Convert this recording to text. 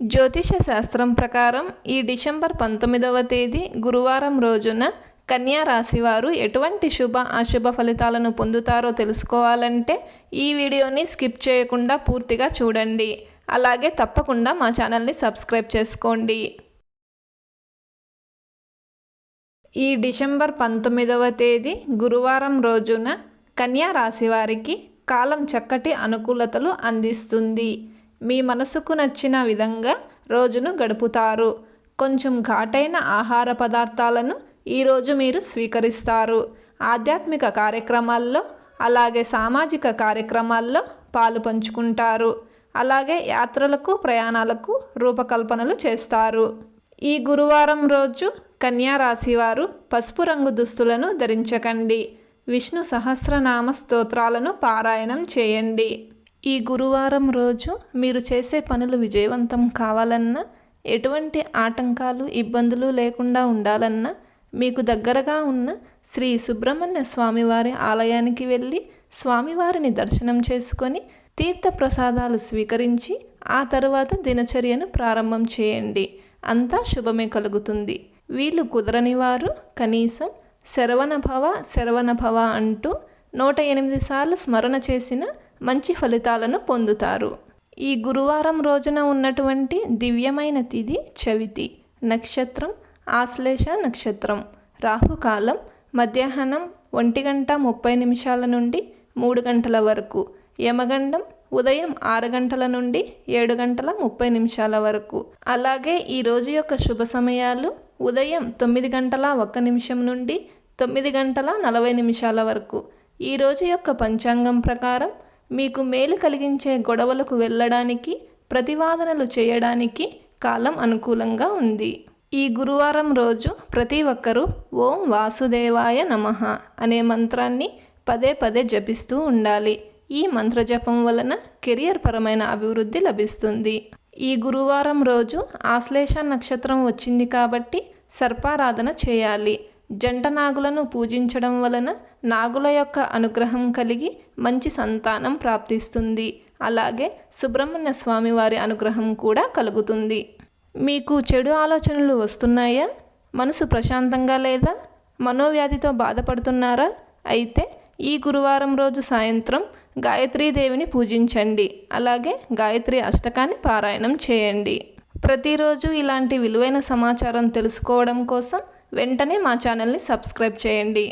జ్యోతిష శాస్త్రం ప్రకారం ఈ డిసెంబర్ 19వ తేదీ గురువారం రోజున కన్యా రాశివారు ఎటువంటి శుభ అశుభ ఫలితాలను పొందుతారో తెలుసుకోవాలంటే ఈ వీడియోని స్కిప్ చేయకుండా పూర్తిగా చూడండి. అలాగే తప్పకుండా మా ఛానల్ని సబ్స్క్రైబ్ చేసుకోండి. ఈ డిసెంబర్ 19వ తేదీ గురువారం రోజున కన్యా రాశివారికి కాలం చక్కటి అనుకూలతలు అందిస్తుంది. మీ మనసుకు నచ్చిన విధంగా రోజును గడుపుతారు. కొంచెం ఘాటైన ఆహార పదార్థాలను ఈరోజు మీరు స్వీకరిస్తారు. ఆధ్యాత్మిక కార్యక్రమాల్లో అలాగే సామాజిక కార్యక్రమాల్లో పాలు పంచుకుంటారు. అలాగే యాత్రలకు ప్రయాణాలకు రూపకల్పనలు చేస్తారు. ఈ గురువారం రోజు కన్యా రాశివారు పసుపు రంగు దుస్తులను ధరించకండి. విష్ణు సహస్రనామ స్తోత్రాలను పారాయణం చేయండి. ఈ గురువారం రోజు మీరు చేసే పనులు విజయవంతం కావాలన్నా, ఎటువంటి ఆటంకాలు ఇబ్బందులు లేకుండా ఉండాలన్నా మీకు దగ్గరగా ఉన్న శ్రీ సుబ్రహ్మణ్య స్వామివారి ఆలయానికి వెళ్ళి స్వామివారిని దర్శనం చేసుకొని తీర్థప్రసాదాలు స్వీకరించి ఆ తరువాత దినచర్యను ప్రారంభం చేయండి. అంతా శుభమే కలుగుతుంది. వీళ్ళు కుదరని వారు కనీసం శరవణభవ అంటూ 108 సార్లు స్మరణ చేసిన మంచి ఫలితాలను పొందుతారు. ఈ గురువారం రోజున ఉన్నటువంటి దివ్యమైన తిథి చవితి. నక్షత్రం ఆశ్లేష నక్షత్రం. రాహుకాలం మధ్యాహ్నం 1:30 నుండి 3 గంటల వరకు. యమగండం ఉదయం 6 గంటల నుండి 7:30 వరకు. అలాగే ఈ రోజు యొక్క శుభ సమయాలు ఉదయం 9:01 నుండి 9:40 వరకు. ఈ రోజు యొక్క పంచాంగం ప్రకారం మీకు మేలు కలిగించే గొడవలకు వెళ్ళడానికి, ప్రతివాదనలు చేయడానికి కాలం అనుకూలంగా ఉంది. ఈ గురువారం రోజు ప్రతి ఒక్కరూ ఓం వాసుదేవాయ నమః అనే మంత్రాన్ని పదే పదే జపిస్తూ ఉండాలి. ఈ మంత్ర జపం వలన కెరియర్ పరమైన అభివృద్ధి లభిస్తుంది. ఈ గురువారం రోజు ఆశ్లేష నక్షత్రం వచ్చింది కాబట్టి సర్పారాధన చేయాలి. జంట నాగులను పూజించడం వలన నాగుల యొక్క అనుగ్రహం కలిగి మంచి సంతానం ప్రాప్తిస్తుంది. అలాగే సుబ్రహ్మణ్య స్వామి వారి అనుగ్రహం కూడా కలుగుతుంది. మీకు చెడు ఆలోచనలు వస్తున్నాయా? మనసు ప్రశాంతంగా లేదా? మనోవ్యాధితో బాధపడుతున్నారా? అయితే ఈ గురువారం రోజు సాయంత్రం గాయత్రీదేవిని పూజించండి. అలాగే గాయత్రి అష్టకాన్ని పారాయణం చేయండి. ప్రతిరోజు ఇలాంటి విలువైన సమాచారం తెలుసుకోవడం కోసం వెంటనే మా ఛానల్ని సబ్స్క్రైబ్ చేయండి.